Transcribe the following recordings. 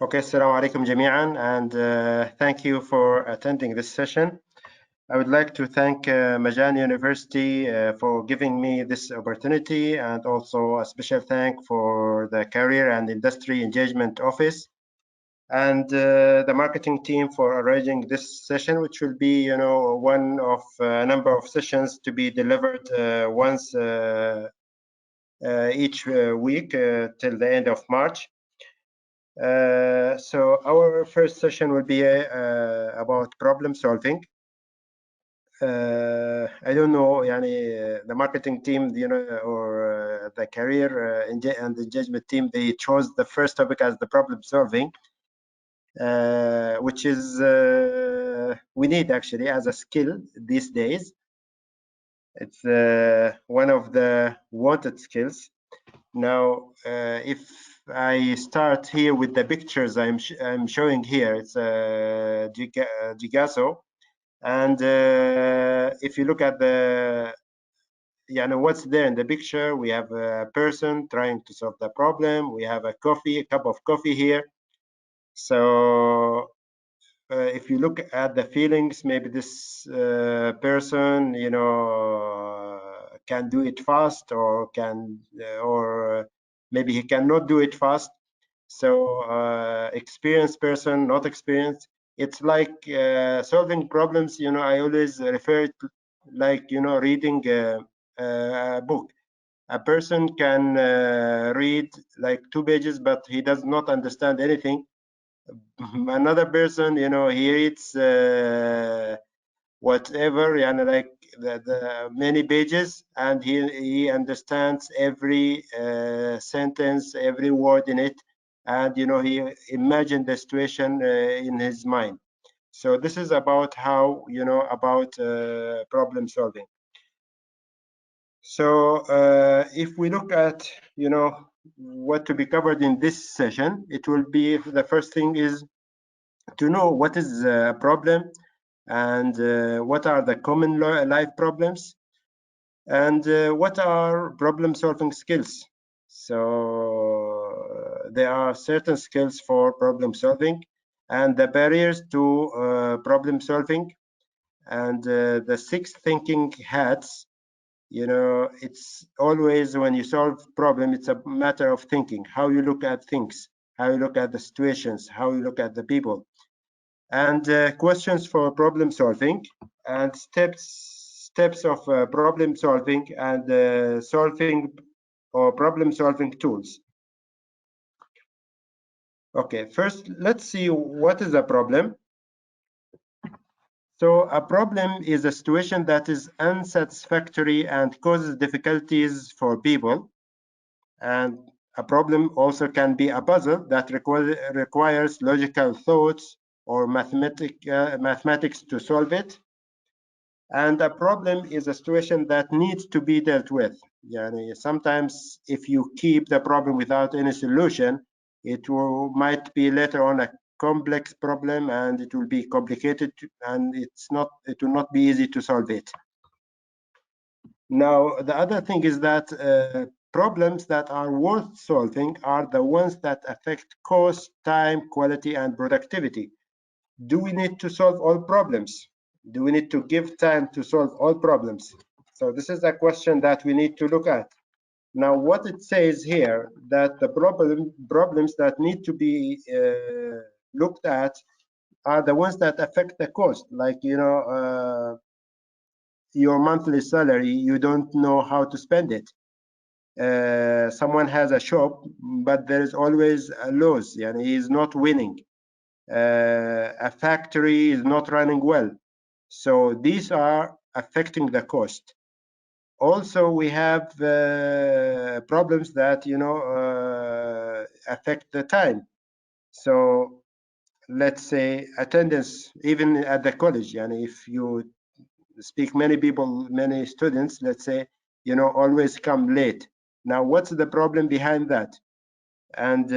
Okay, assalamu alaikum jami'an, and thank you for attending this session. I would like to thank Majan University for giving me this opportunity, and also a special thank for the Career and Industry Engagement Office and the marketing team for arranging this session, which will be, one of a number of sessions to be delivered once each week till the end of March. So our first session will be about problem solving. I don't know, the marketing team, or the career and engagement team, they chose the first topic as the problem solving, which is we need actually as a skill these days. It's one of the wanted skills. Now, if I start here with the pictures I'm showing here, it's Gigasso, and if you look at the what's there in the picture, we have a person trying to solve the problem. We have a cup of coffee here. So if you look at the feelings, maybe this person, can do it fast, or maybe he cannot do it fast. So experienced person, not experienced. It's like solving problems. I always refer to like reading a book. A person can read like 2 pages, but he does not understand anything. Another person, he reads whatever, like the many pages, and he understands every sentence, every word in it, and he imagined the situation in his mind. So this is about how about problem solving. So if we look at what to be covered in this session, it will be, the first thing is to know what is a problem, and what are the common life problems, and what are problem solving skills. So there are certain skills for problem solving, and the barriers to problem solving, and the 6 thinking hats. It's always, when you solve problem, it's a matter of thinking, how you look at things, how you look at the situations, how you look at the people, and questions for problem solving, and steps of problem solving, and solving or problem solving tools. Okay, first let's see what is a problem. So a problem is a situation that is unsatisfactory and causes difficulties for people. And a problem also can be a puzzle that requires logical thoughts or mathematics to solve it. And a problem is a situation that needs to be dealt with. Sometimes if you keep the problem without any solution, it might be later on a complex problem, and it will be complicated, and it will not be easy to solve it. Now, the other thing is that problems that are worth solving are the ones that affect cost, time, quality, and productivity. Do we need to solve all problems? Do we need to give time to solve all problems? So this is a question that we need to look at. Now, what it says here, that the problems that need to be looked at are the ones that affect the cost, like your monthly salary, you don't know how to spend it. Someone has a shop, but there is always a loss, he is not winning. A factory is not running well. So these are affecting the cost. Also, we have problems that affect the time. So let's say attendance, even at the college, if you speak many students, let's say, always come late. Now, what's the problem behind that? And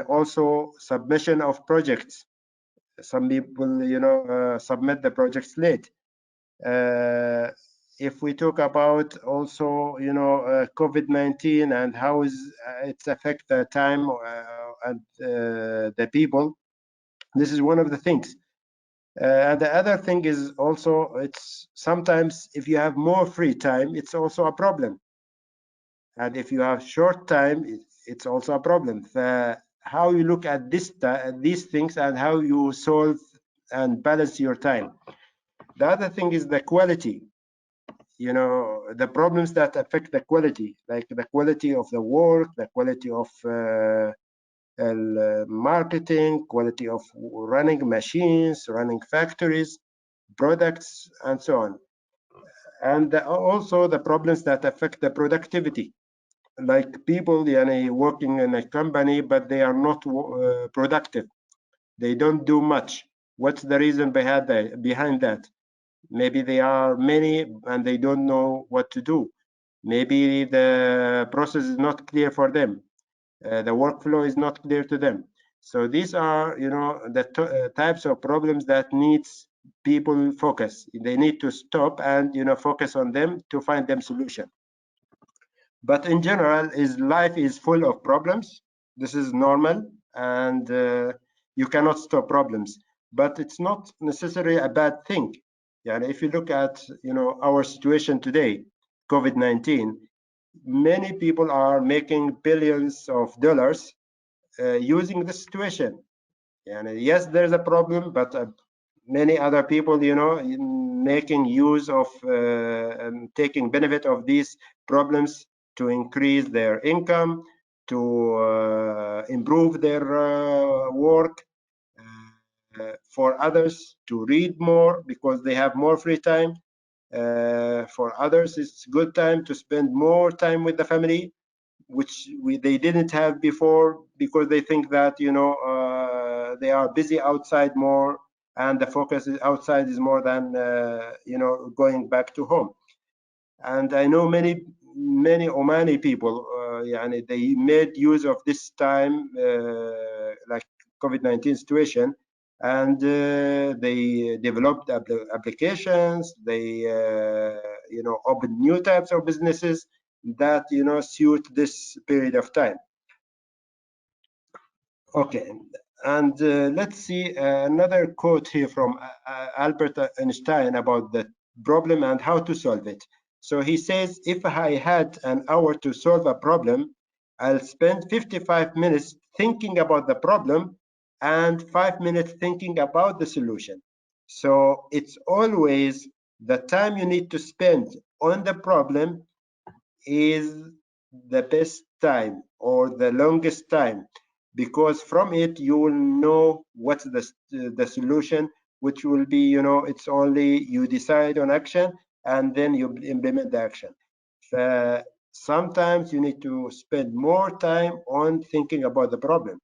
also submission of projects. Some people, submit the projects late. If we talk about also, COVID-19 and how it's affect the time and the people. This is one of the things. And the other thing is also, it's sometimes if you have more free time, it's also a problem. And if you have short time, it's also a problem. How you look at these things and how you solve and balance your time. The other thing is the quality. The problems that affect the quality, like the quality of the work, the quality of marketing, quality of running machines, running factories, products, and so on. And also the problems that affect the productivity, like people working in a company, but they are not productive. They don't do much. What's the reason behind that? Maybe they are many and they don't know what to do. Maybe the process is not clear for them. The workflow is not clear to them. So these are, the types of problems that needs people focus. They need to stop and, focus on them to find them solution. But in general, life is full of problems. This is normal, and you cannot stop problems. But it's not necessarily a bad thing. Yeah, if you look at our situation today, COVID-19, many people are making billions of dollars using the situation. And yes, there's a problem, but many other people, making use of and taking benefit of these problems to increase their income, to improve their work. For others to read more because they have more free time. For others, it's good time to spend more time with the family, which they didn't have before because they think that they are busy outside more, and the focus is outside is more than going back to home. And I know many Omani people, they made use of this time, like COVID-19 situation, and they developed applications. They opened new types of businesses that suit this period of time. Okay, and let's see another quote here from Albert Einstein about the problem and how to solve it. So he says, if I had an hour to solve a problem, I'll spend 55 minutes thinking about the problem and 5 minutes thinking about the solution. So it's always the time you need to spend on the problem is the best time or the longest time, because from it you will know what's the solution, which will be it's only you decide on action and then you implement the action. Sometimes you need to spend more time on thinking about the problem.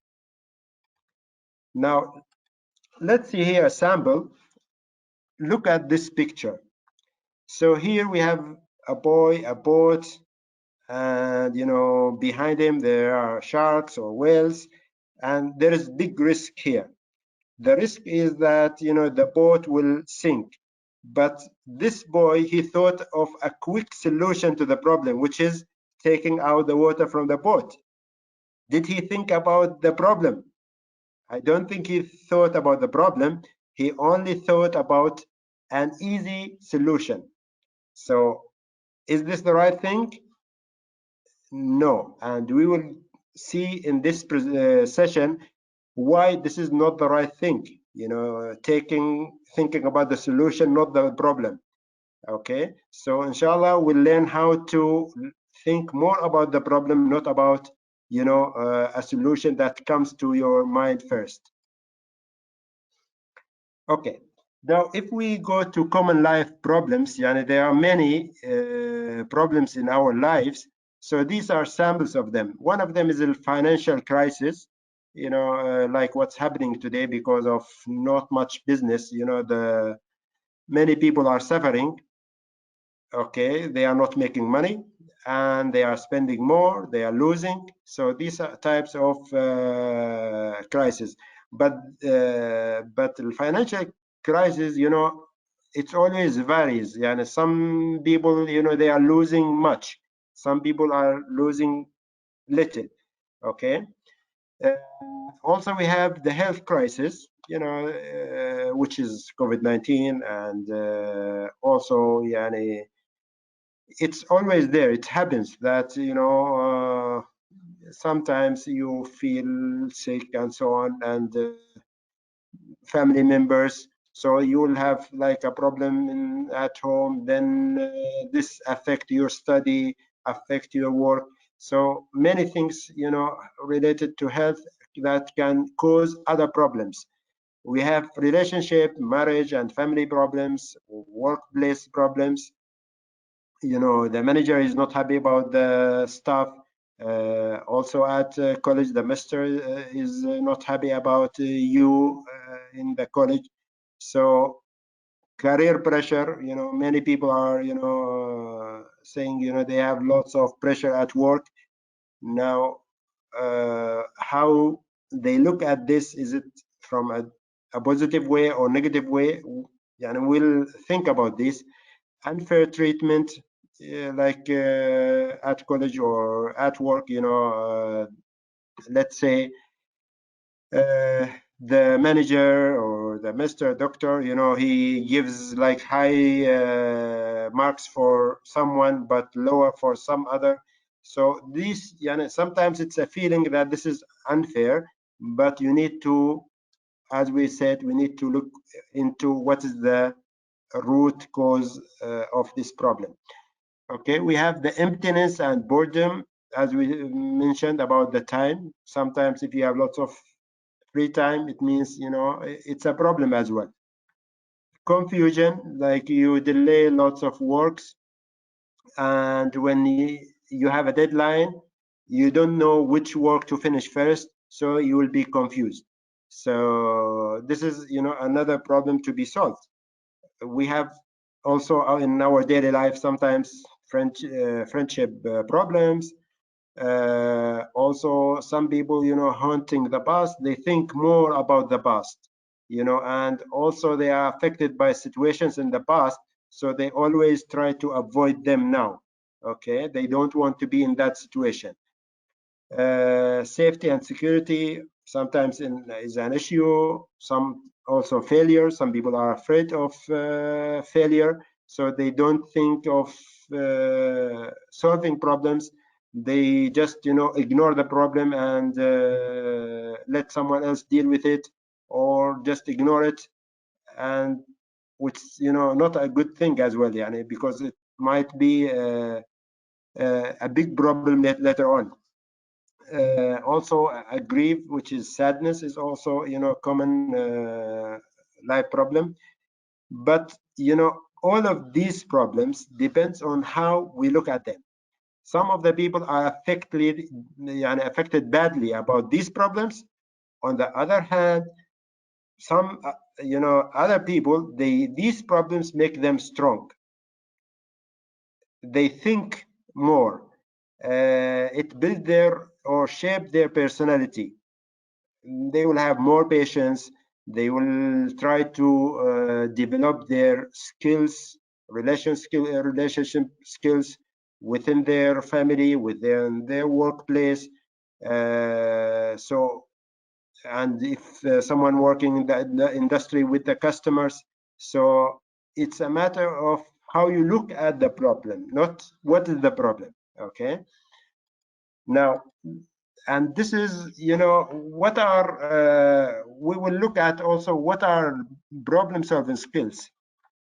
Now let's see here a sample. Look at this picture. So here we have a boy, a boat, and behind him there are sharks or whales, and there is big risk here. The risk is that the boat will sink, but this boy, he thought of a quick solution to the problem, which is taking out the water from the boat. Did he think about the problem? I don't think he thought about the problem. He only thought about an easy solution. So is this the right thing? No, and we will see in this session why this is not the right thing. Thinking about the solution, not the problem. Okay, so inshallah we'll learn how to think more about the problem, not about a solution that comes to your mind first. Okay, now if we go to common life problems, there are many problems in our lives. So these are samples of them. One of them is a financial crisis, like what's happening today because of not much business. The many people are suffering. Okay, they are not making money and they are spending more, they are losing. So these are types of crisis. But the financial crisis, it's always varies. Some people, they are losing much. Some people are losing little. Okay. Also, we have the health crisis, which is COVID-19, and also, it's always there. It happens that sometimes you feel sick and so on, and family members. So you will have like a problem at home. Then this affect your study, affect your work. So many things, related to health that can cause other problems. We have relationship, marriage, and family problems, workplace problems. The manager is not happy about the staff. Also at college, the master is not happy about you in the college. So career pressure, many people are, saying, they have lots of pressure at work. Now, how they look at this, is it from a positive way or negative way? And we'll think about this. Unfair treatment, like at college or at work, let's say the manager or the Mr. Doctor, he gives like high marks for someone but lower for some other. So this, sometimes it's a feeling that this is unfair, but you need to, as we said, we need to look into what is the root cause of this problem. Okay, we have the emptiness and boredom, as we mentioned about the time. Sometimes if you have lots of free time, it means, it's a problem as well. Confusion, like you delay lots of works, and when you have a deadline, you don't know which work to finish first, so you will be confused. So this is, another problem to be solved. We have also in our daily life sometimes friendship problems. Also, some people, haunting the past, they think more about the past, and also they are affected by situations in the past, so they always try to avoid them now. Okay, they don't want to be in that situation. Safety and security sometimes is an issue. Some also failure. Some people are afraid of failure, so they don't think of solving problems. They just ignore the problem and let someone else deal with it, or just ignore it, and which not a good thing as well, because it might be a big problem later on. Also, a grief, which is sadness, is also common life problem. But all of these problems depends on how we look at them. Some of the people are affected badly about these problems. On the other hand, some other people, these problems make them strong. They think more. It builds their or shape their personality. They will have more patience. They will try to develop their skills, relationship skills within their family, within their workplace. So, and if someone working in the industry with the customers, so it's a matter of how you look at the problem, not what is the problem. Okay. Now, and this is, what are we will look at also what are problem solving skills.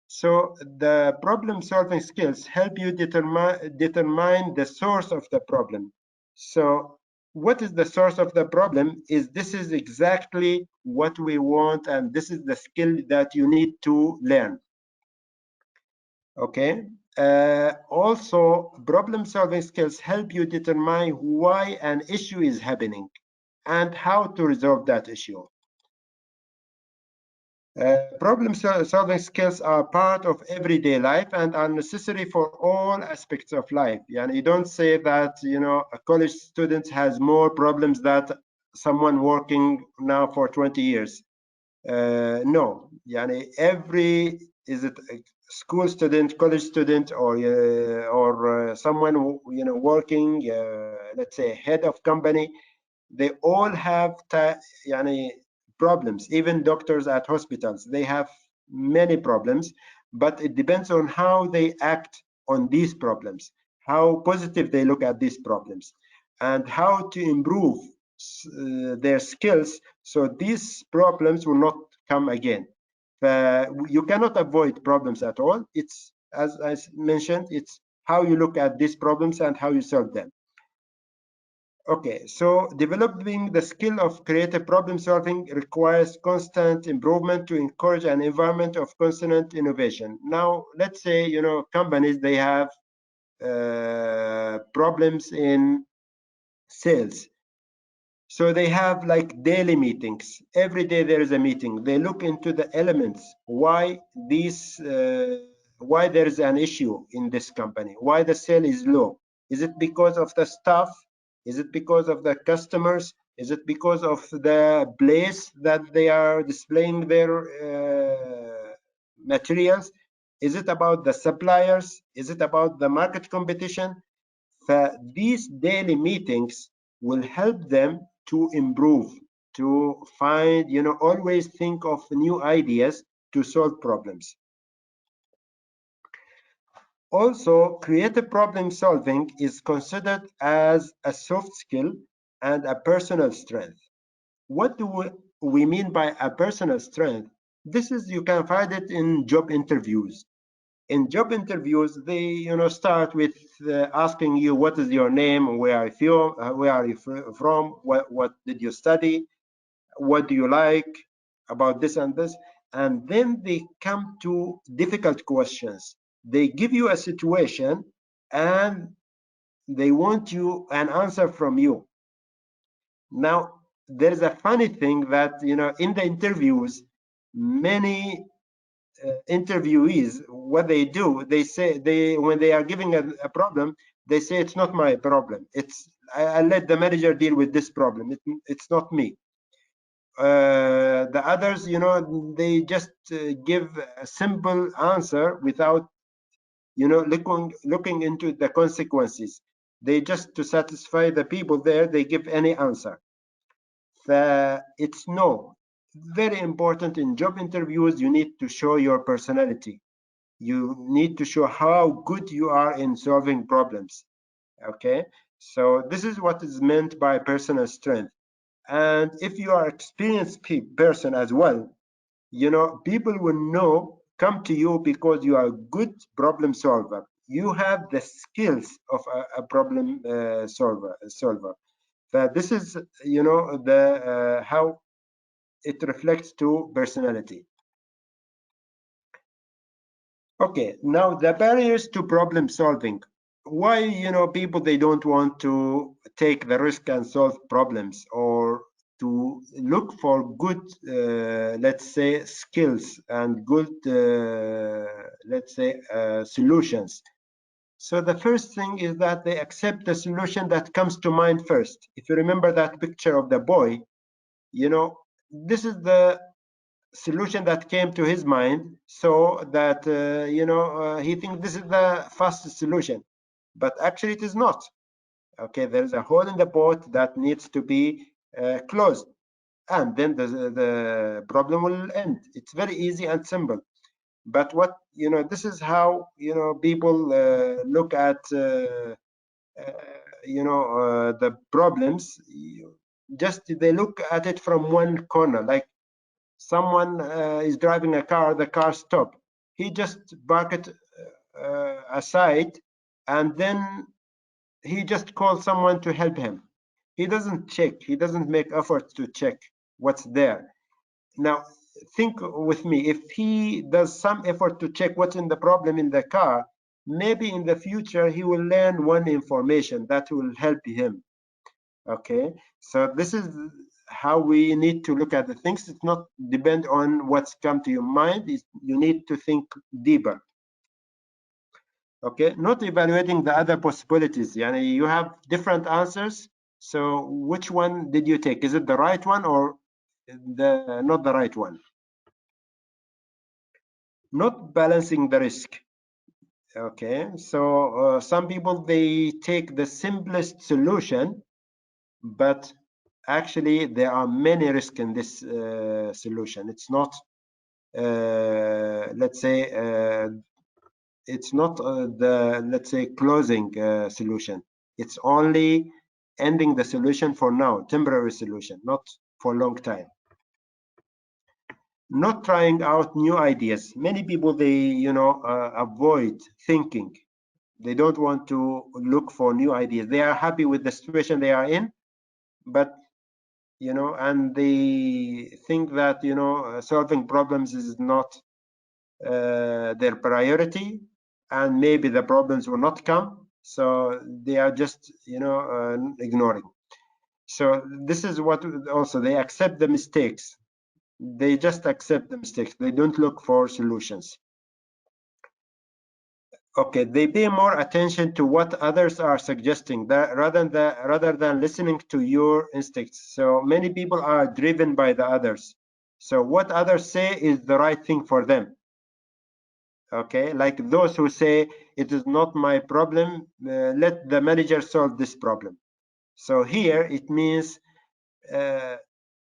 So the problem solving skills help you determine the source of the problem. So what is the source of the problem? This is exactly what we want, and this is the skill that you need to learn. Okay. Also, problem solving skills help you determine why an issue is happening and how to resolve that issue. Problem solving skills are part of everyday life and are necessary for all aspects of life. You don't say that a college student has more problems than someone working now for 20 years. No, every, is it a school student, college student, or someone working, let's say head of company, they all have problems. Even doctors at hospitals, they have many problems, but it depends on how they act on these problems, how positive they look at these problems, and how to improve their skills so these problems will not come again. You cannot avoid problems at all. It's, as I mentioned, it's how you look at these problems and how you solve them. Okay, so developing the skill of creative problem solving requires constant improvement to encourage an environment of constant innovation. Now, let's say, companies, they have problems in sales. So they have like daily meetings. Every day there is a meeting. They look into the elements, why why there is an issue in this company, why the sale is low. Is it because of the staff? Is it because of the customers? Is it because of the place that they are displaying their materials? Is it about the suppliers? Is it about the market competition? These daily meetings will help them to improve, to find, always think of new ideas to solve problems. Also, creative problem solving is considered as a soft skill and a personal strength. What do we mean by a personal strength? This is, you can find it in job interviews. In job interviews, they start with asking you, what is your name, where are you from, what did you study, what do you like about this and this, and then they come to difficult questions. They give you a situation and they want you an answer from you. Now, there's a funny thing that in the interviews, many interviewees, what they do, they say, when they are giving a problem, they say, it's not my problem, I let the manager deal with this problem, it's not me. The others, they just give a simple answer without looking into the consequences. They just, to satisfy the people there, they give any answer. It's no. Very important in job interviews, you need to show your personality. You need to show how good you are in solving problems. Okay, so this is what is meant by personal strength. And if you are experienced person as well, people will come to you because you are a good problem solver. You have the skills of a problem solver. So this is, the how it reflects to personality. Okay, now the barriers to problem solving. Why, people, they don't want to take the risk and solve problems, or to look for good, let's say, skills and good, let's say, solutions. So the first thing is that they accept the solution that comes to mind first. If you remember that picture of the boy, this is the solution that came to his mind, so that he thinks this is the fastest solution, but actually it is not. Okay, there is a hole in the boat that needs to be closed, and then the problem will end. It's very easy and simple. But what, this is how people look at the problems. Just they look at it from one corner, like someone is driving a car, the car stopped. He just park it aside, and then he just calls someone to help him. He doesn't check, he doesn't make effort to check what's there. Now, think with me, if he does some effort to check what's in the problem in the car, maybe in the future he will learn one information that will help him. Okay, so this is how we need to look at the things. It's not depend on what's come to your mind. You need to think deeper. Okay, not evaluating the other possibilities. You have different answers, so which one did you take? Is it the right one or not the right one? Not balancing the risk. Okay, so some people, they take the simplest solution, but actually there are many risks in this solution. It's not, let's say, it's not the, let's say, closing solution. It's only ending the solution for now, temporary solution, not for a long time. Not trying out new ideas. Many people, they avoid thinking. They don't want to look for new ideas. They are happy with the situation they are in, but and they think that solving problems is not their priority, and maybe the problems will not come, so they are just ignoring. So this is what also they accept the mistakes. They just accept the mistakes. They don't look for solutions. Okay, they pay more attention to what others are suggesting that rather than listening to your instincts. So many people are driven by the others. So what others say is the right thing for them. Okay, like those who say it is not my problem, let the manager solve this problem. So here it means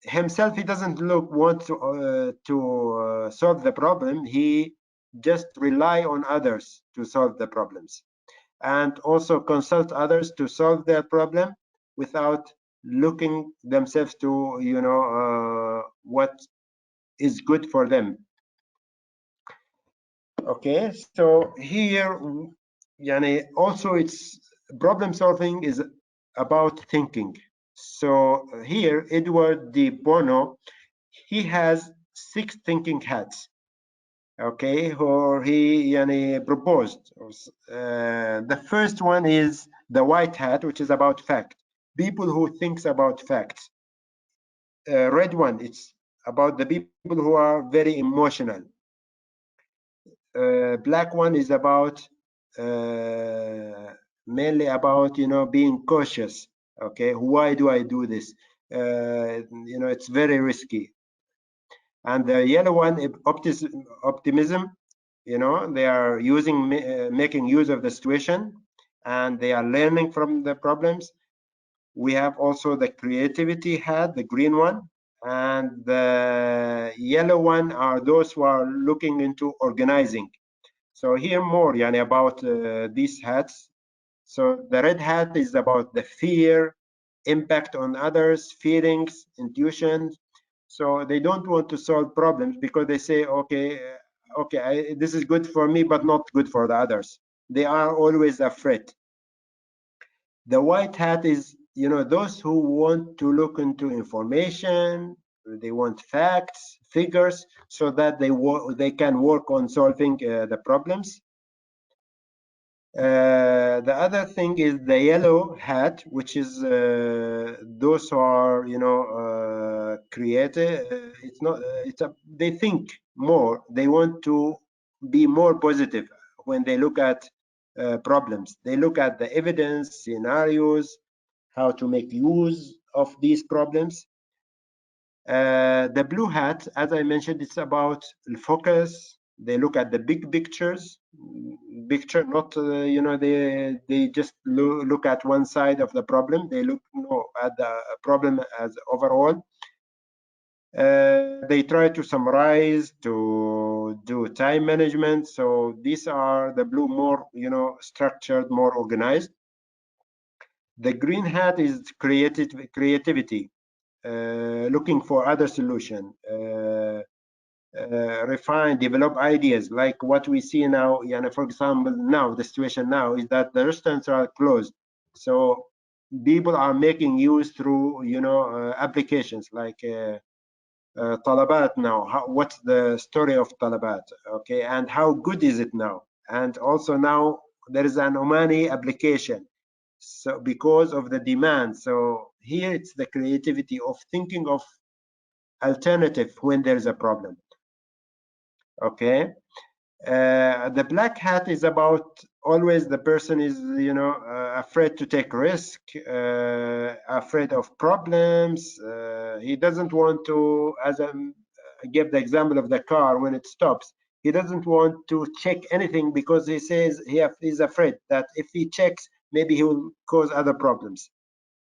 himself, he doesn't want to solve the problem. He just rely on others to solve the problems, and also consult others to solve their problem without looking themselves to what is good for them. Okay, so here also it's problem solving is about thinking. So here Edward de Bono, he has 6 thinking hats. Okay, or he proposed. The first one is the white hat, which is about fact. People who thinks about facts. Red one, it's about the people who are very emotional. Black one is about mainly about being cautious. Okay, why do I do this? It's very risky. And the yellow one, optimism. They are making use of the situation, and they are learning from the problems. We have also the creativity hat, the green one, and the yellow one are those who are looking into organizing. So here more about these hats. So the red hat is about the fear, impact on others, feelings, intuition. So they don't want to solve problems because they say, okay, this is good for me, but not good for the others. They are always afraid. The white hat is, those who want to look into information. They want facts, figures, so that they can work on solving the problems. The other thing is the yellow hat, which is those who are creative. It's not. They think more. They want to be more positive when they look at problems. They look at the evidence, scenarios, how to make use of these problems. The blue hat, as I mentioned, it's about focus. They look at the big picture, not they just look at one side of the problem. They look at the problem as overall. They try to summarize, to do time management. So these are the blue, more structured, more organized. The green hat is creativity, looking for other solution. Refine, develop ideas, like what we see now. For example, now the situation now is that the restaurants are closed, so people are making use through applications like Talabat now. What's the story of Talabat? Okay, and how good is it now? And also now there is an Omani application, so because of the demand. So here it's the creativity of thinking of alternative when there is a problem. Okay, the black hat is about always the person is afraid to take risk, afraid of problems. He doesn't want to, as I give the example of the car when it stops, he doesn't want to check anything because he says he's afraid that if he checks, maybe he will cause other problems.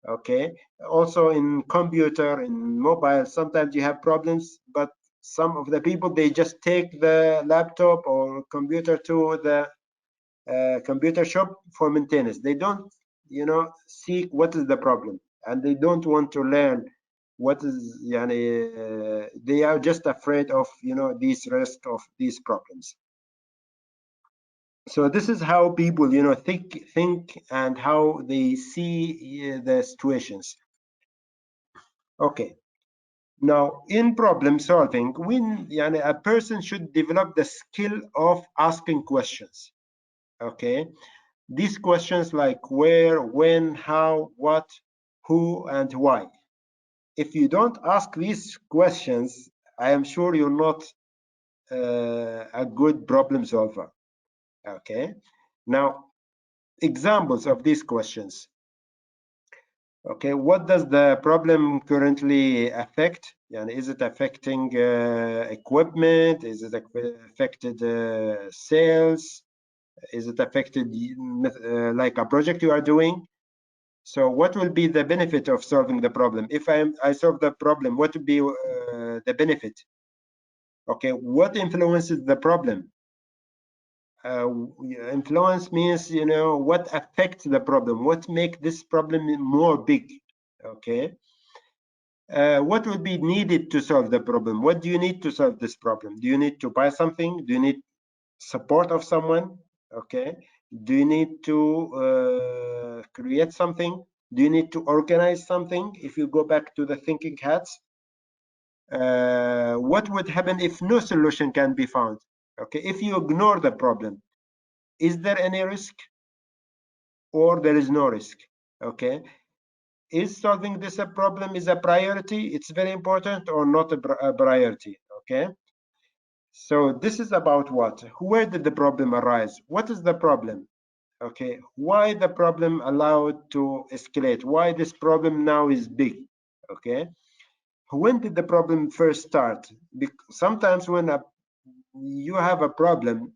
Okay, also in computer, in mobile, sometimes you have problems, but some of the people, they just take the laptop or computer to the computer shop for maintenance. They don't, seek what is the problem, and they don't want to learn what is, they are just afraid of, these risk of these problems. So this is how people, think and how they see the situations. Okay. Now, in problem solving, a person should develop the skill of asking questions. Okay. These questions like where, when, how, what, who, and why. If you don't ask these questions, I am sure you're not a good problem solver. Okay. Now, examples of these questions. Okay, what does the problem currently affect? Yani, is it affecting equipment? Is it affected sales? Is it affected like a project you are doing? So what will be the benefit of solving the problem? If I solve the problem, what would be the benefit? Okay, what influences the problem? Influence means, what affects the problem? What makes this problem more big? Okay. What would be needed to solve the problem? What do you need to solve this problem? Do you need to buy something? Do you need support of someone? Okay. Do you need to create something? Do you need to organize something? If you go back to the thinking hats, what would happen if no solution can be found? Okay. If you ignore the problem, is there any risk or there is no risk? Okay. Is solving this a problem is a priority? It's very important or not a priority? Okay. So this is about what? Where did the problem arise? What is the problem? Okay. Why the problem allowed to escalate? Why this problem now is big? Okay. When did the problem first start? Sometimes when you have a problem,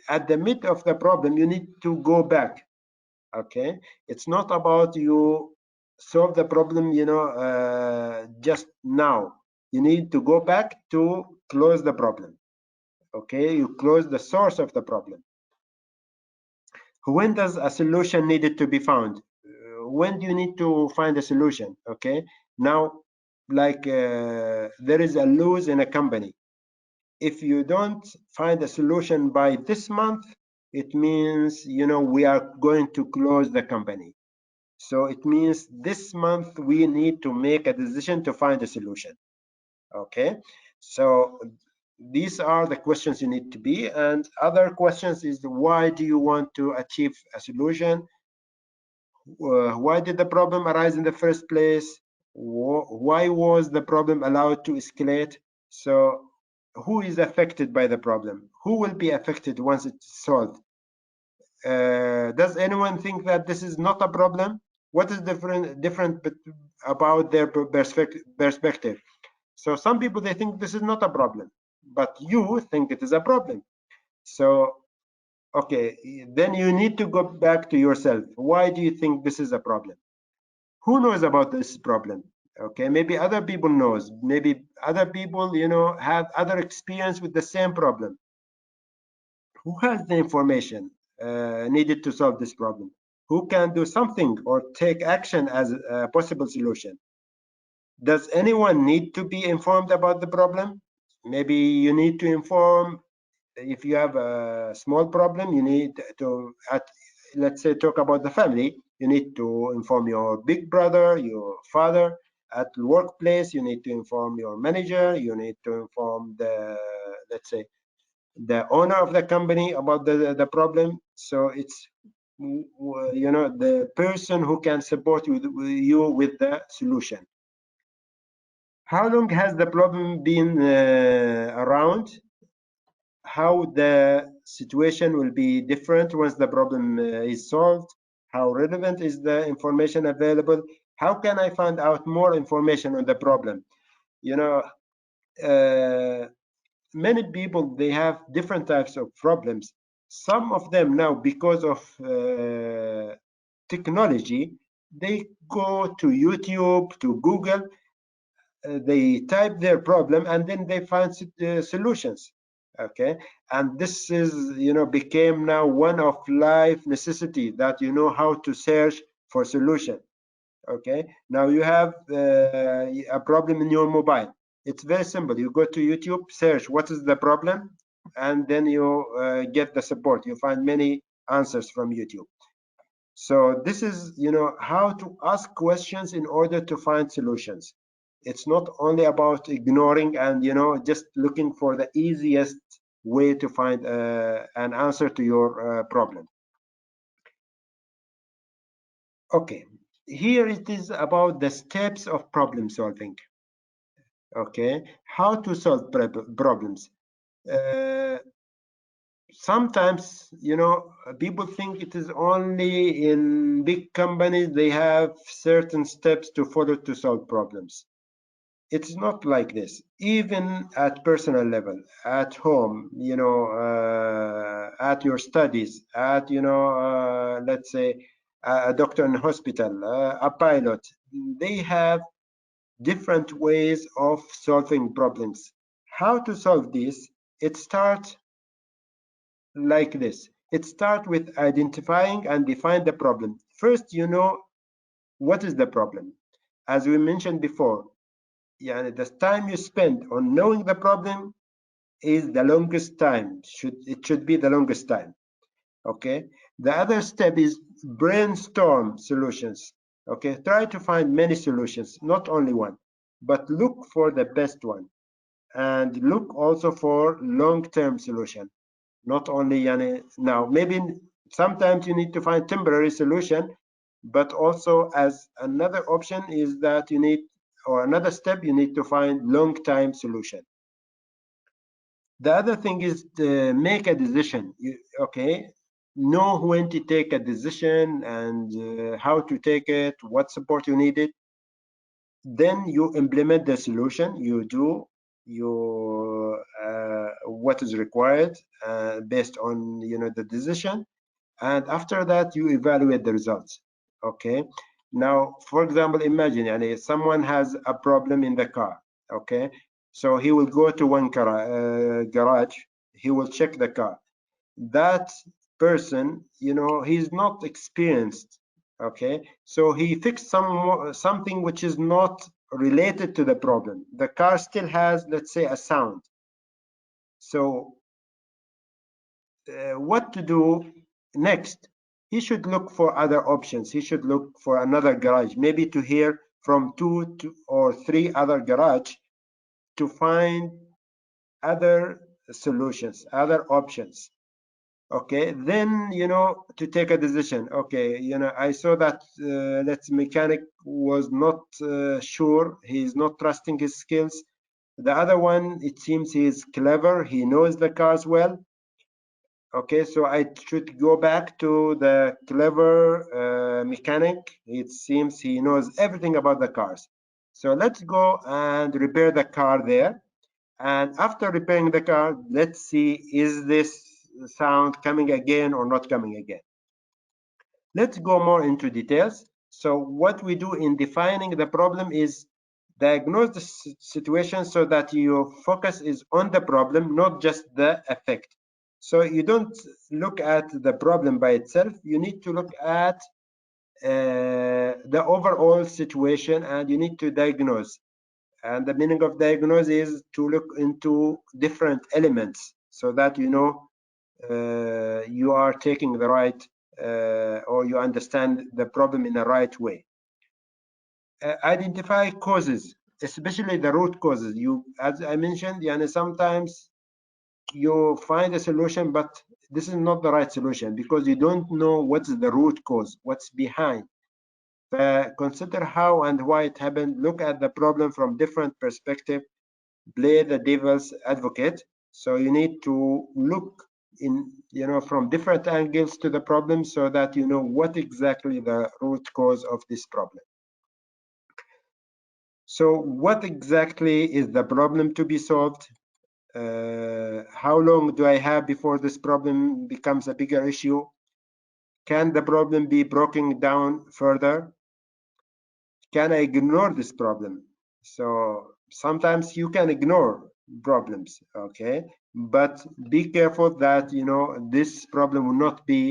at the mid of the problem, you need to go back. Okay, it's not about you solve the problem, just now. You need to go back to close the problem. Okay, you close the source of the problem. When does a solution needed to be found? When do you need to find a solution? Okay, now, like there is a lose in a company. If you don't find a solution by this month, it means, we are going to close the company. So it means this month we need to make a decision to find a solution. Okay, so these are the questions you need to be. And other questions is, why do you want to achieve a solution? Why did the problem arise in the first place? Why was the problem allowed to escalate? So who is affected by the problem? Who will be affected once it's solved? Does anyone think that this is not a problem? What is different about their perspective? So some people, they think this is not a problem, but you think it is a problem. So okay, then you need to go back to yourself. Why do you think this is a problem? Who knows about this problem? Okay, maybe other people knows. Maybe other people, have other experience with the same problem. Who has the information needed to solve this problem? Who can do something or take action as a possible solution? Does anyone need to be informed about the problem? Maybe you need to inform. If you have a small problem, you need to, let's say, talk about the family. You need to inform your big brother, your father. At the workplace, you need to inform your manager. You need to inform the, let's say, the owner of the company about the problem. So it's, the person who can support you with the solution. How long has the problem been around? How the situation will be different once the problem is solved? How relevant is the information available? How can I find out more information on the problem? Uh, Many people, they have different types of problems. Some of them now, because of technology, They go to YouTube, to Google, they type their problem, and then they find solutions. Okay, and this is, became now one of life necessity, that you know how to search for solution. Okay, now you have a problem in your mobile. It's very simple. You go to YouTube, search what is the problem, and then you get the support. You find many answers from YouTube. So this is, how to ask questions in order to find solutions. It's not only about ignoring and, just looking for the easiest way to find an answer to your problem. Okay, here it is about the steps of problem solving. Okay, how to solve problems. Sometimes, people think it is only in big companies they have certain steps to follow to solve problems. It's not like this. Even at personal level, at home, at your studies, at, let's say a doctor in a hospital, a pilot, they have different ways of solving problems. How to solve this? It starts like this. It starts with identifying and define the problem. First, what is the problem. As we mentioned before, the time you spend on knowing the problem is the longest time. It should be the longest time. Okay. The other step is brainstorm solutions. Okay. Try to find many solutions, not only one, but look for the best one, and look also for long-term solution. Not only now, maybe sometimes you need to find temporary solution, but also as another option is that you need, or another step, you need to find long-time solution. The other thing is to make a decision. Okay, know when to take a decision and how to take it, what support you needed. Then you implement the solution. You do what is required based on the decision, and after that you evaluate the results. Okay, now for example, imagine someone has a problem in the car. Okay, so he will go to one car, garage. He will check the car. That person, he's not experienced. Okay, so he fixed something which is not related to the problem. The car still has, let's say, a sound. So what to do next? He should look for other options. He should look for another garage, maybe to hear from two or three other garage to find other solutions, other options. Okay, then to take a decision. Okay, I saw that that mechanic was not sure. He's not trusting his skills. The other one, it seems he's clever. He knows the cars well. Okay, so I should go back to the clever mechanic. It seems he knows everything about the cars. So let's go and repair the car there. And after repairing the car, let's see, is this sound coming again or not coming again? Let's go more into details. So what we do in defining the problem is diagnose the situation so that your focus is on the problem, not just the effect. So you don't look at the problem by itself. You need to look at the overall situation, and you need to diagnose. And the meaning of diagnose is to look into different elements so that you are taking the right or you understand the problem in the right way. Identify causes, especially the root causes. As I mentioned, sometimes you find a solution, but this is not the right solution because you don't know what's the root cause, what's behind. Consider how and why it happened. Look at the problem from different perspective. Play the devil's advocate. So you need to look in, from different angles to the problem so that you know what exactly the root cause of this problem. So what exactly is the problem to be solved? How long do I have before this problem becomes a bigger issue? Can the problem be broken down further? can I ignore this problem? So sometimes you can ignore problems, okay? But be careful that, you know, this problem will not be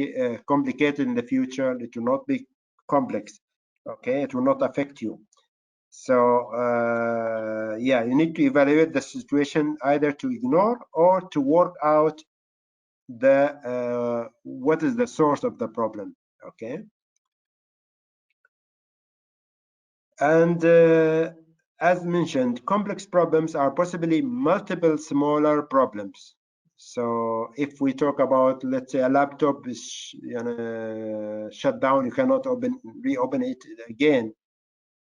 complicated in the future. It will not be complex, okay? It will not affect you. So yeah, you need to evaluate the situation either to ignore or to work out the what is the source of the problem, okay? And as mentioned, complex problems are possibly multiple smaller problems. So if we talk about, let's say, a laptop is shut down, you cannot reopen it again.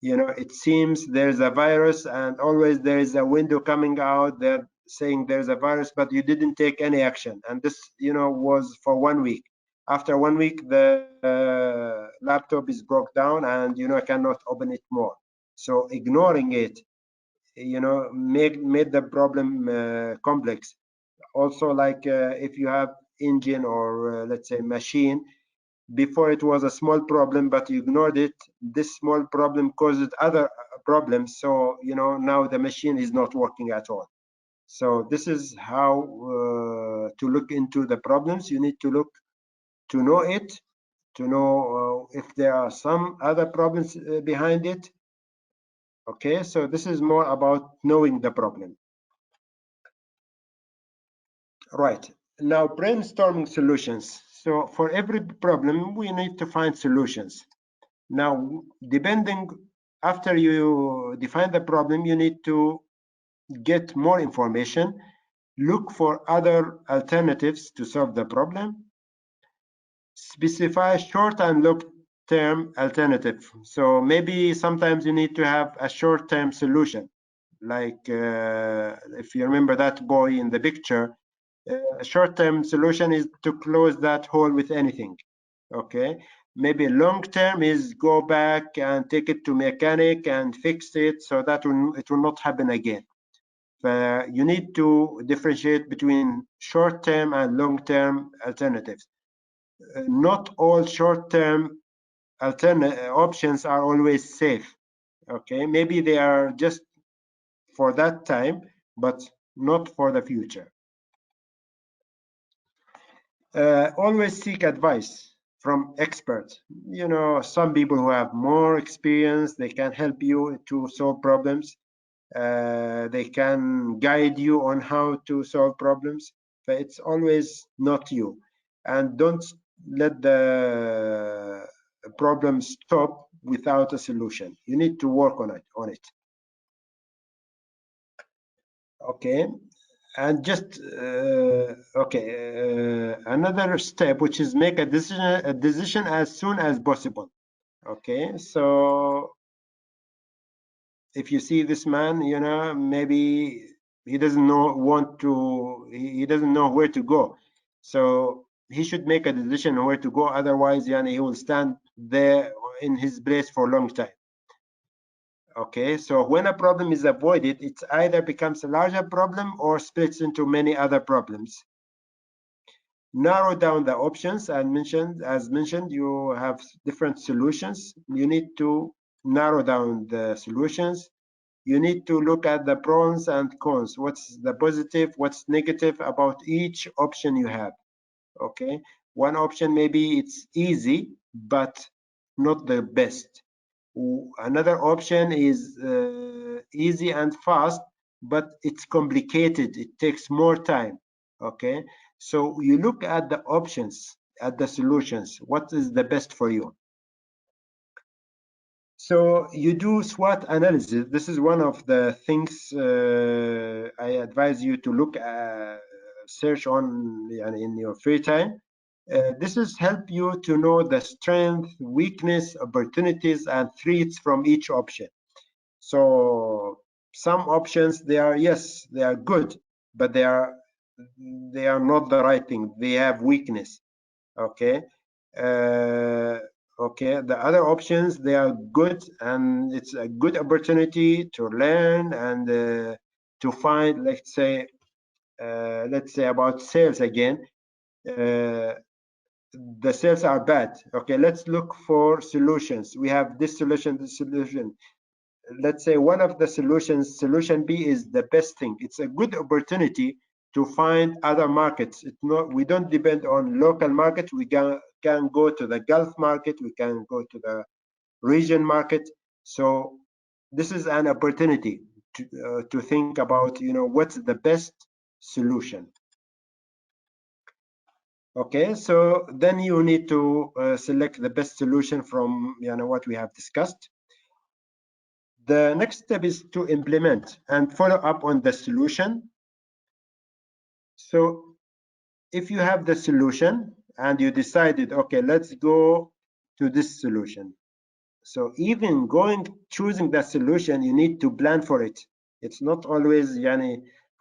You know, it seems there's a virus, and always there is a window coming out there saying there's a virus, but you didn't take any action. And this, you know, was for 1 week. After 1 week, the laptop is broke down, and you know, I cannot open it more. So ignoring it, you know, made the problem complex. Also, like if you have engine or let's say machine, before it was a small problem, but you ignored it, this small problem caused other problems. So you know, now the machine is not working at all. So this is how to look into the problems. You need to look to know it, to know if there are some other problems behind it. Okay, so this is more about knowing the problem. Right, now brainstorming solutions. So for every problem, we need to find solutions. Now, depending, after you define the problem, you need to get more information, look for other alternatives to solve the problem, specify short and long-term alternative. So maybe sometimes you need to have a short-term solution. Like if you remember that boy in the picture, a short-term solution is to close that hole with anything. Okay, maybe long-term is go back and take it to mechanic and fix it so that it will not happen again. You need to differentiate between short-term and long-term alternatives. Not all short-term options are always safe. Okay, maybe they are just for that time, but not for the future. Always seek advice from experts. You know, some people who have more experience, they can help you to solve problems. They can guide you on how to solve problems, but it's always not you. And don't let the problem stop without a solution. You need to work on it. Okay, and just another step, which is make a decision as soon as possible. Okay, so if you see this man, you know, maybe he doesn't he doesn't know where to go, so he should make a decision where to go. Otherwise, he will stand there in his place for a long time. Okay, so when a problem is avoided, it either becomes a larger problem or splits into many other problems. Narrow down the options. As mentioned, you have different solutions. You need to narrow down the solutions. You need to look at the pros and cons. What's the positive, what's negative about each option you have. Okay, one option maybe it's easy but not the best. Another option is easy and fast, but it's complicated. It takes more time. Okay, so you look at the options, at the solutions. What is the best for you? So you do SWOT analysis. This is one of the things I advise you to look at, search on in your free time. This is help you to know the strength, weakness, opportunities, and threats from each option. So some options, they are, yes, they are good, but they are not the right thing. They have weakness. Okay. Okay, the other options, they are good, and it's a good opportunity to learn and to find, let's say about sales again. the sales are bad. Okay, let's look for solutions. We have this solution, this solution. Let's say one of the solutions, solution B, is the best thing. It's a good opportunity to find other markets. It's not, we don't depend on local market. We can go to the Gulf market. We can go to the region market. So this is an opportunity to think about, what's the best solution. Okay, so then you need to select the best solution from what we have discussed. The next step is to implement and follow up on the solution. So if you have the solution and you decided, okay, let's go to this solution. So even choosing that solution, you need to plan for it. It's not always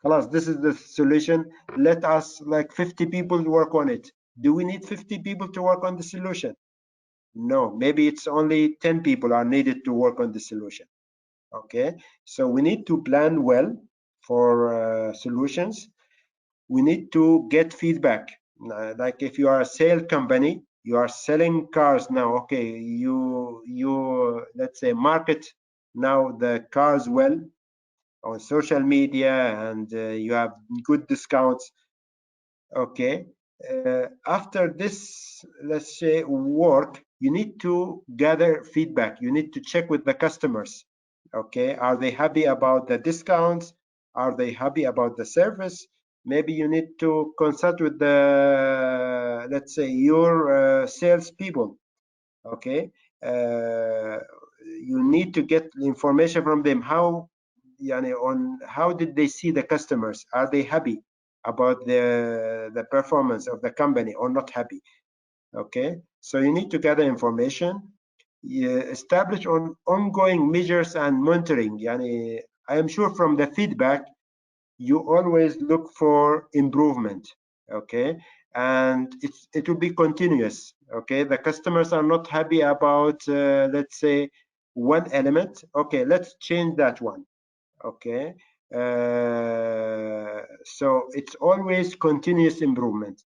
خلاص, this is the solution, let us like 50 people work on it. Do we need 50 people to work on the solution? No, maybe it's only 10 people are needed to work on the solution. Okay, so we need to plan well for solutions. We need to get feedback. Like if you are a sales company, you are selling cars now. Okay, you let's say market now the cars well on social media, and you have good discounts. Okay, after this, let's say, work, you need to gather feedback. You need to check with the customers. Okay, are they happy about the discounts? Are they happy about the service? Maybe you need to consult with the, let's say, your sales people. Okay, you need to get information from them. On how did they see the customers? Are they happy about the performance of the company or not happy? Okay, so you need to gather information, establish ongoing measures and monitoring. I am sure from the feedback you always look for improvement. Okay, and it will be continuous. Okay, the customers are not happy about let's say one element. Okay, let's change that one. Okay, so it's always continuous improvement.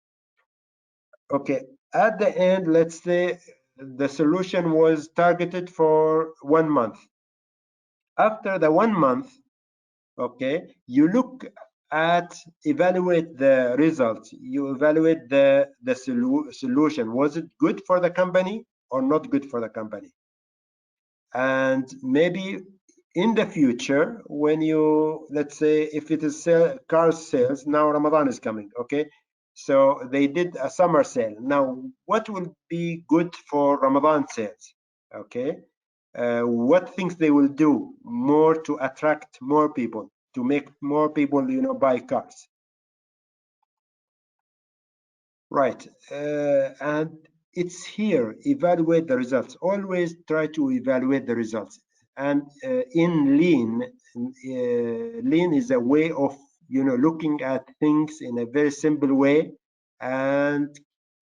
Okay, at the end, let's say the solution was targeted for 1 month. After the 1 month, okay, you look at, evaluate the results. You evaluate the solution. Was it good for the company or not good for the company? And maybe in the future, when you, let's say, if it is car sales, now Ramadan is coming, okay? So they did a summer sale. Now, what will be good for Ramadan sales, okay? What things they will do more to attract more people, to make more people, buy cars. Right, and it's here, evaluate the results. Always try to evaluate the results. And in lean is a way of looking at things in a very simple way, and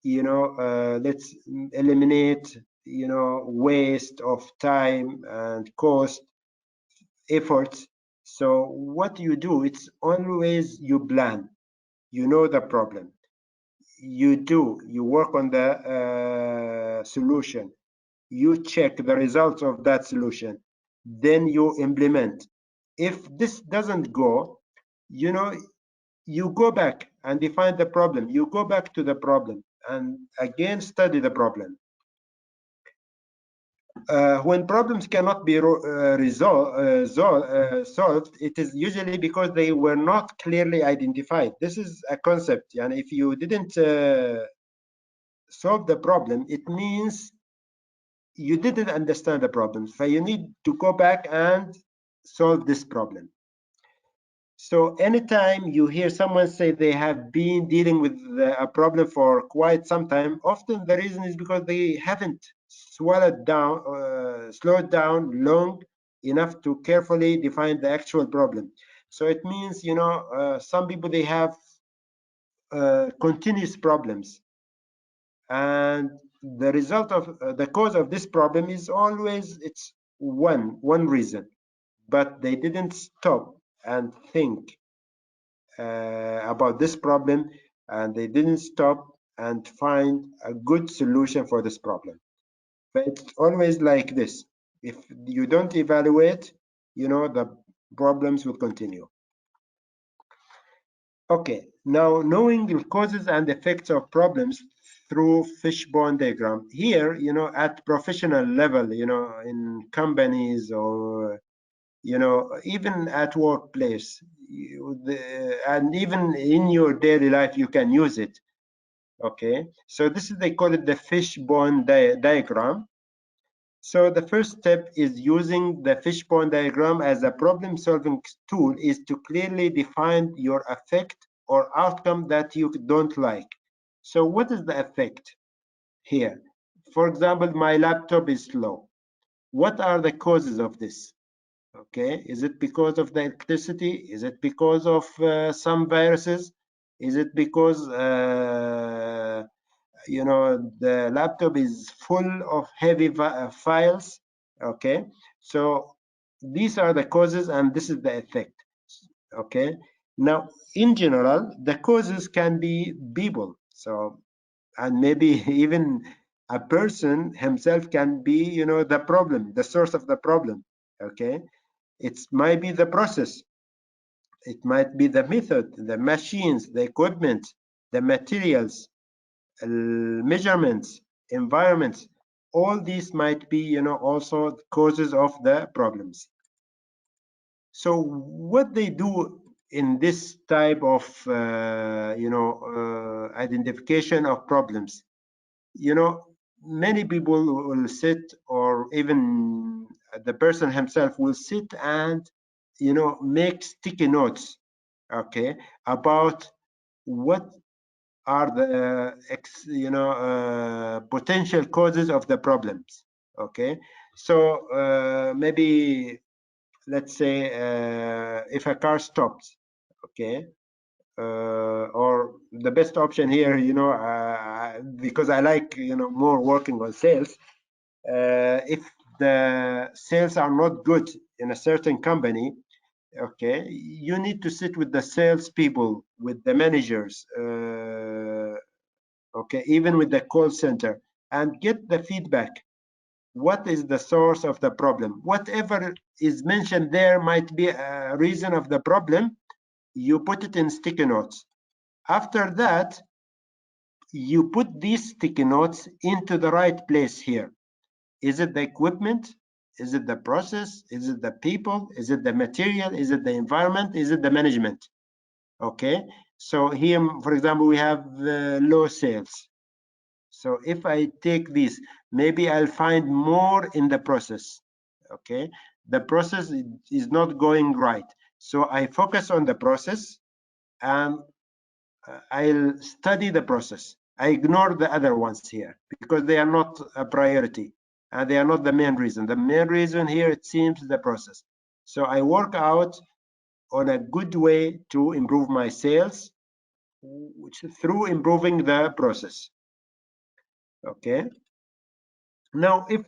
let's eliminate waste of time and cost, efforts. So what you do, it's always you plan, the problem, you work on the solution, you check the results of that solution, then you implement. If this doesn't go, you go back and define the problem, you go back to the problem and again study the problem. When problems cannot be solved, it is usually because they were not clearly identified. This is a concept, and if you didn't solve the problem, it means you didn't understand the problem. So you need to go back and solve this problem. So anytime you hear someone say they have been dealing with a problem for quite some time, often the reason is because they haven't slowed down long enough to carefully define the actual problem. So it means, some people, they have continuous problems, and the result of the cause of this problem is always, it's one reason, but they didn't stop and think about this problem, and they didn't stop and find a good solution for this problem. But it's always like this. If you don't evaluate, the problems will continue. Okay, now knowing the causes and effects of problems through fishbone diagram. Here, at professional level, in companies or, even at workplace, and even in your daily life, you can use it. Okay, so they call it the fishbone diagram. So the first step is using the fishbone diagram as a problem-solving tool is to clearly define your effect or outcome that you don't like. So what is the effect here? For example, my laptop is slow. What are the causes of this? Okay, is it because of the electricity? Is it because of some viruses? Is it because the laptop is full of heavy files? Okay, so these are the causes and this is the effect. Okay, now in general the causes can be people, so, and maybe even a person himself can be the problem, the source of the problem. Okay, it might be the process, it might be the method, the machines, the equipment, the materials, measurements, environments. All these might be also causes of the problems. So what they do in this type of identification of problems, many people will sit, or even the person himself will sit and make sticky notes, okay, about what are the potential causes of the problems. Okay, so maybe let's say if a car stops, okay, or the best option here, because I like more working on sales, if the sales are not good in a certain company, okay, you need to sit with the salespeople, with the managers, okay, even with the call center, and get the feedback. What is the source of the problem? Whatever is mentioned there might be a reason of the problem. You put it in sticky notes. After that, you put these sticky notes into the right place here. Is it the equipment? Is it the process? Is it the people? Is it the material? Is it the environment? Is it the management? Okay, so here, for example, we have low sales. So if I take this, maybe I'll find more in the process. Okay, the process is not going right. So I focus on the process and I'll study the process. I ignore the other ones here because they are not a priority and they are not the main reason. The main reason here, it seems, the process. So I work out on a good way to improve my sales through improving the process. Okay, now if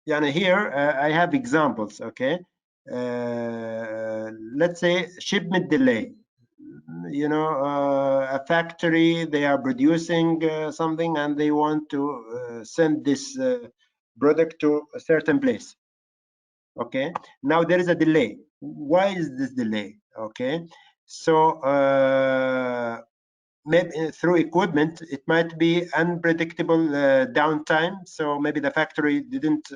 here I have examples. Okay, let's say shipment delay. A factory, they are producing something and they want to send this product to a certain place. Okay, now there is a delay. Why is this delay? Okay, so maybe through equipment, it might be unpredictable downtime. So maybe the factory didn't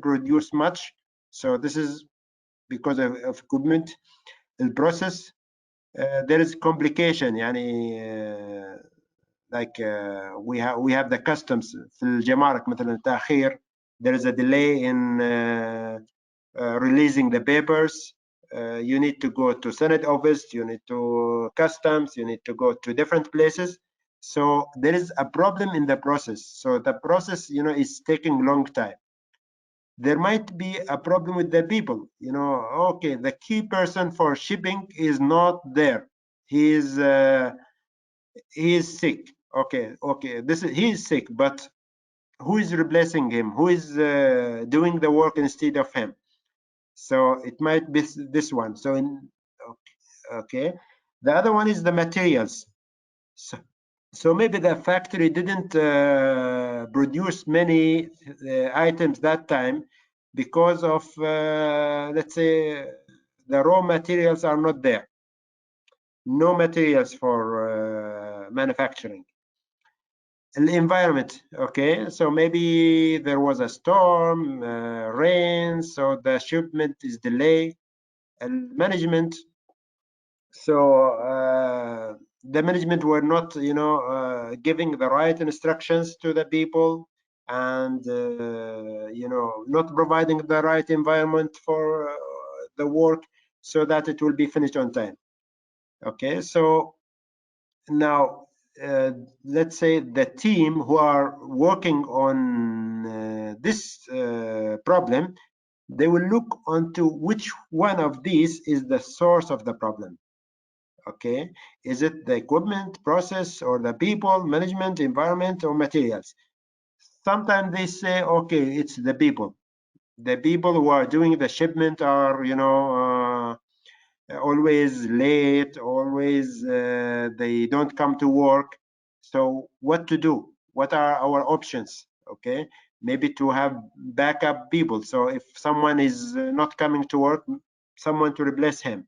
produce much. So this is because of equipment. The process, there is complication. Like we have the customs في الجمارك مثلا تأخير. There is a delay in releasing the papers. You need to go to Senate office, you need to customs, you need to go to different places. So there is a problem in the process. So the process, is taking long time. There might be a problem with the people. Okay, the key person for shipping is not there. He is sick. Okay, he is sick, but who is replacing him? Who is doing the work instead of him? So it might be this one. So the other one is the materials. So maybe the factory didn't produce many items that time because of, let's say, the raw materials are not there. No materials for manufacturing. The environment, okay, so maybe there was a storm, rain, so the shipment is delayed. And management, so the management were not, giving the right instructions to the people, and not providing the right environment for the work so that it will be finished on time. Okay, so now let's say the team who are working on this problem, they will look onto which one of these is the source of the problem. Okay, is it the equipment, process, or the people, management, environment, or materials? Sometimes they say, okay, it's the people. The people who are doing the shipment are, always late, always they don't come to work. So what to do? What are our options? Okay, maybe to have backup people. So if someone is not coming to work, someone to replace him.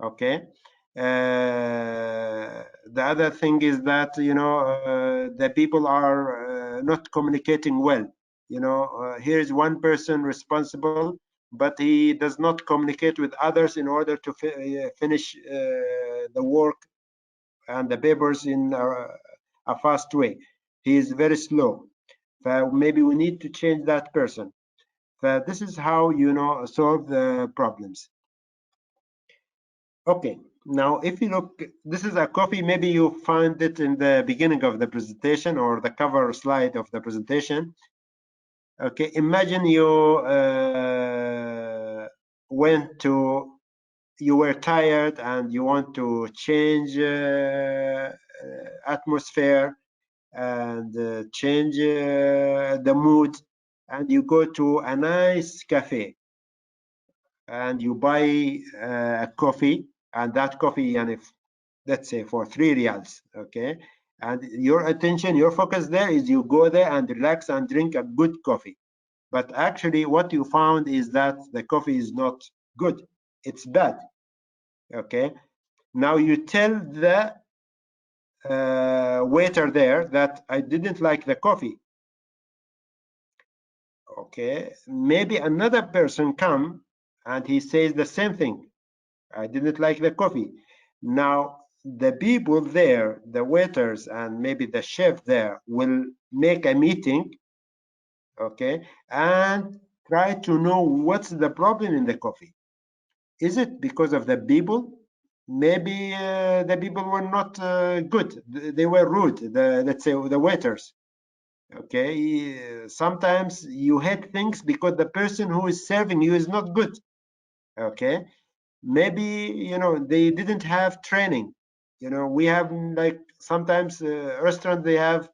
Okay. The other thing is that the people are not communicating well. Here is one person responsible, but he does not communicate with others in order to finish the work and the papers in a fast way. He is very slow. Maybe we need to change that person. This is how solve the problems. Okay, now if you look, this is a copy. Maybe you find it in the beginning of the presentation or the cover slide of the presentation. Okay, imagine you you were tired and you want to change atmosphere and change the mood, and you go to a nice cafe and you buy a coffee, and that coffee, and if let's say for 3 reals, okay, and your attention, your focus there is you go there and relax and drink a good coffee. But actually what you found is that the coffee is not good, it's bad. Okay, now you tell the waiter there that I didn't like the coffee. Okay, maybe another person come and he says the same thing, I didn't like the coffee. Now the people there, the waiters and maybe the chef there, will make a meeting, okay, and try to know what's the problem in the coffee. Is it because of the people? Maybe the people were not good. They were rude. Let's say the waiters. Okay, sometimes you hate things because the person who is serving you is not good. Okay, maybe they didn't have training. We have, like, sometimes restaurants, they have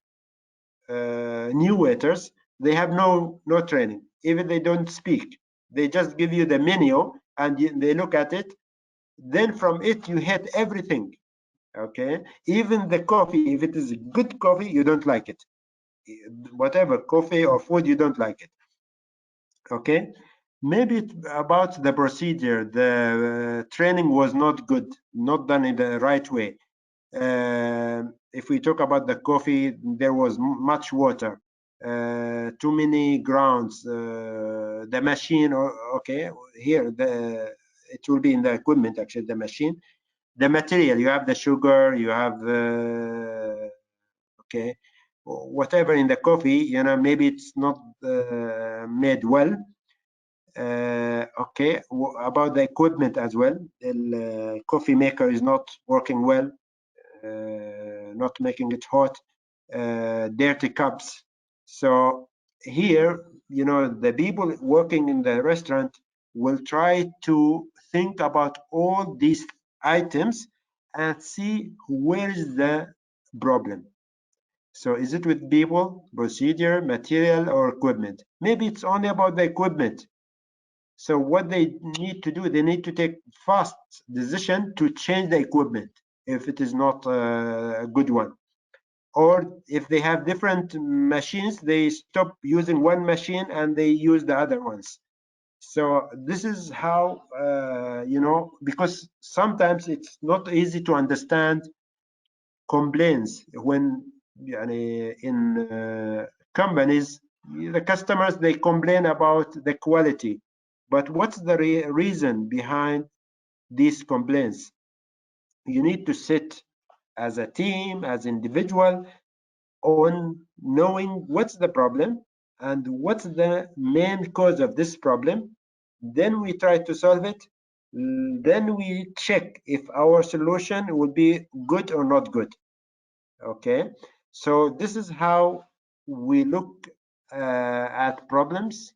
new waiters, they have no training, even they don't speak, they just give you the menu and they look at it, then from it you hate everything. Okay, even the coffee, if it is good coffee, you don't like it. Whatever coffee or food, you don't like it. Okay, maybe it's about the procedure, the training was not good, not done in the right way. If we talk about the coffee, there was much water, too many grounds, the machine, okay, here it will be in the equipment, actually, the machine, the material, you have the sugar, you have okay, whatever in the coffee, maybe it's not made well. Okay, about the equipment as well, the coffee maker is not working well, not making it hot, dirty cups. So here, the people working in the restaurant will try to think about all these items and see where is the problem. So is it with people, procedure, material, or equipment? Maybe it's only about the equipment. So what they need to do, they need to take fast decision to change the equipment if it is not a good one. or if they have different machines, they stop using one machine and they use the other ones. So this is how, you know, because sometimes it's not easy to understand complaints when in companies, the customers, they complain about the quality, but what's the reason behind these complaints? You need to sit as a team, as individual, on knowing what's the problem and what's the main cause of this problem. Then we try to solve it. Then we check if our solution will be good or not good. Okay, so this is how we look at problems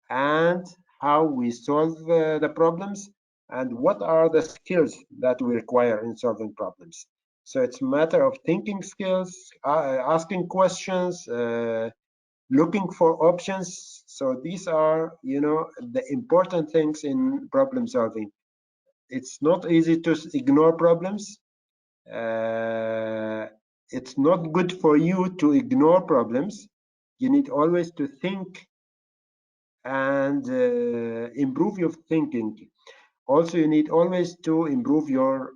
and how we solve the problems and what are the skills that we require in solving problems. So it's a matter of thinking skills, asking questions, looking for options. So these are, you know, the important things in problem solving. It's not easy to ignore problems. It's not good for you to ignore problems. You need always to think and improve your thinking. Also, you need always to improve your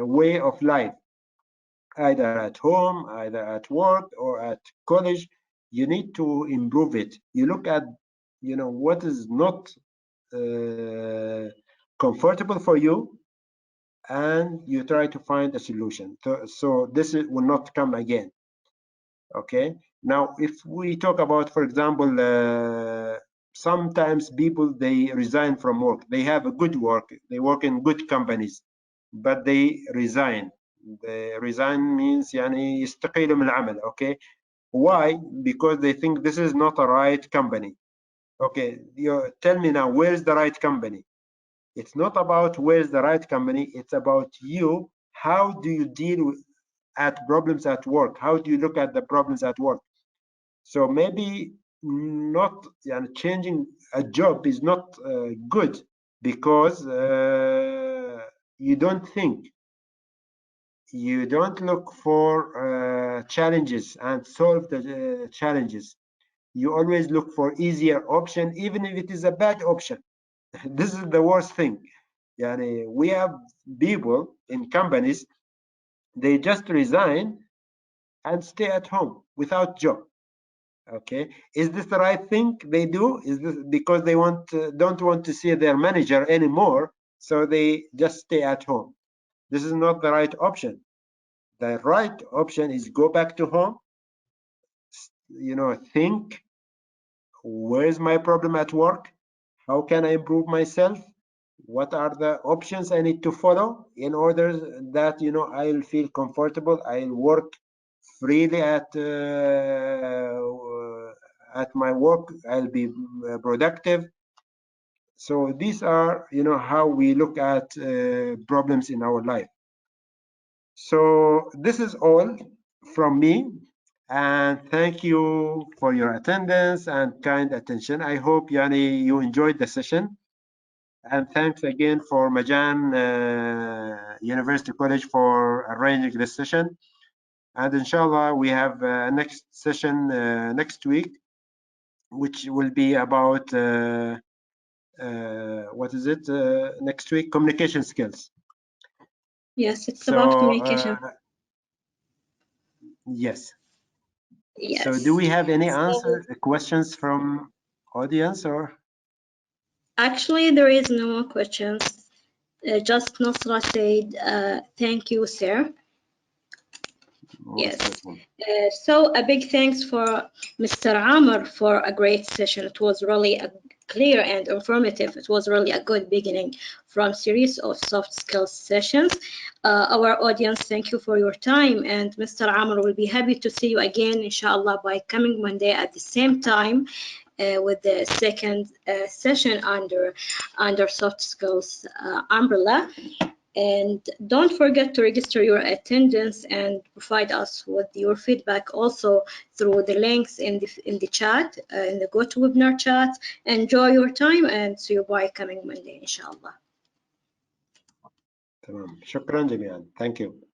way of life, either at home, either at work, or at college. You need to improve it. You look at, you know, what is not comfortable for you, and you try to find a solution. So this will not come again. Okay. Now, if we talk about, for example, sometimes people, they resign from work. They have a good work. They work in good companies, but they resign. They resign means يعني يستقيلوا من العمل. Okay. Why? Because they think this is not a right company. Okay. You tell me now, where's the right company? It's not about where's the right company. It's about you. How do you deal with problems at work? How do you look at the problems at work? So maybe not changing a job is not good because you don't think, you don't look for challenges and solve the challenges. You always look for easier option, even if it is a bad option. This is the worst thing. We have people in companies, they just resign and stay at home without job. Okay, is this the right thing they do? Is this because they don't want to see their manager anymore, so they just stay at home? This is not the right option. The right option is go back to home, think, where's my problem at work? How can I improve myself? What are the options I need to follow in order that I'll feel comfortable, I'll work freely at my work, I'll be productive. So these are how we look at problems in our life. So this is all from me, and thank you for your attendance and kind attention. I hope you enjoyed the session. And thanks again for Majan University College for arranging this session. And inshallah, we have next session next week, which will be about, what is it next week? Communication skills. Yes, it's about communication. Yes. Yes. So do we have any questions from audience or? Actually, there is no more questions. Just Nasra said, thank you, sir. Yes. So a big thanks for Mr. Amer for a great session. It was really clear and informative. It was really a good beginning from series of soft skills sessions. Our audience, thank you for your time, and Mr. Amer will be happy to see you again, inshallah, by coming Monday at the same time with the second session under soft skills umbrella. And don't forget to register your attendance and provide us with your feedback also through the links in the chat, in the GoToWebinar chat. Enjoy your time and see you by coming Monday, inshallah. تمام. شكرا جميعا. Thank you.